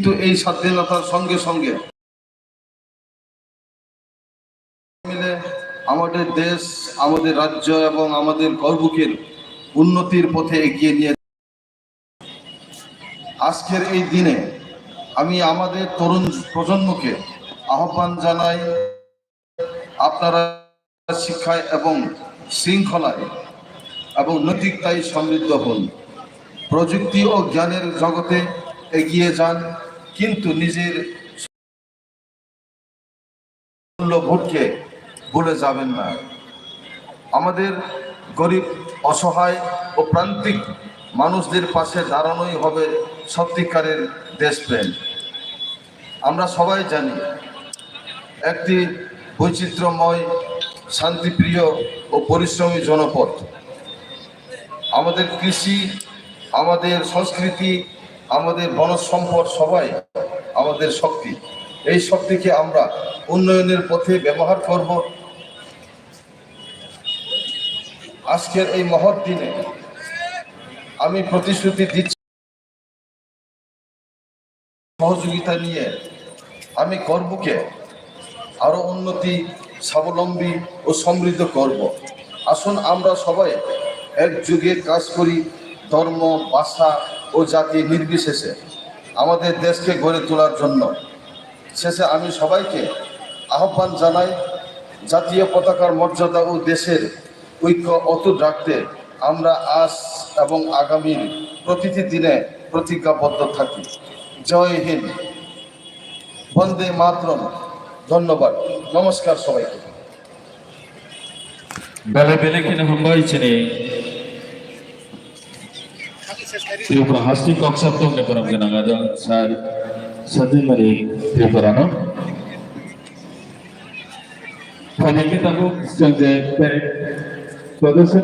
কিন্তু এই স্বাধীনতার সঙ্গে সঙ্গে মিলে আমাদের দেশ, আমাদের রাজ্য এবং আমাদের গর্বকে উন্নতির পথে এগিয়ে নিয়ে আজকের এই দিনে আমি আমাদের তরুণ প্রজন্মকে আহ্বান জানাই, আপনারা শিক্ষায় এবং শৃঙ্খলায় এবং নৈতিকতায় সমৃদ্ধ হন, প্রযুক্তি ও জ্ঞানের জগতে এগিয়ে যান, কিন্তু নিজের মূল্যবোধকে ভুলে যাবেন না। আমাদের গরিব, অসহায় ও প্রান্তিক মানুষদের পাশে দাঁড়ানোই হবে সত্যিকারের দেশপ্রেম। আমরা সবাই জানি একটি বৈচিত্র্যময়, শান্তিপ্রিয় ও পরিশ্রমী জনপদ। আমাদের কৃষি, আমাদের সংস্কৃতি, আমাদের বনজ সম্পদ সবাই আমাদের শক্তি। এই শক্তিকে আমরা উন্নয়নের পথে ব্যবহার করব। আজকের এই মহৎ দিনে আমি প্রতিশ্রুতি দিচ্ছি, সহযোগিতা নিয়ে আমি গর্বকে আরো উন্নতি, স্বাবলম্বী ও সমৃদ্ধ করব। আসুন আমরা সবাই একযোগে কাজ করি, ধর্ম, ভাষা ও জাতি নির্বিশেষে আমাদের দেশকে গড়ে তোলার জন্য। শেষে আমি সবাইকে আহ্বান জানাই, জাতীয় পতাকার মর্যাদা ও দেশের ঐক্য অটুট রাখতে আমরা আজ এবং আগামীর প্রতিটি দিনে প্রতিজ্ঞাবদ্ধ থাকি। জয় হিন্দ, বন্দে মাতরম। ধন্যবাদ, নমস্কার সবাইকে। বেলে বেলে কিনে হম্বাই চিনে Tripuran hasti koksa to ne param ke nanga sar sadi mari Tripuran no Pwede kita po sa pwede sa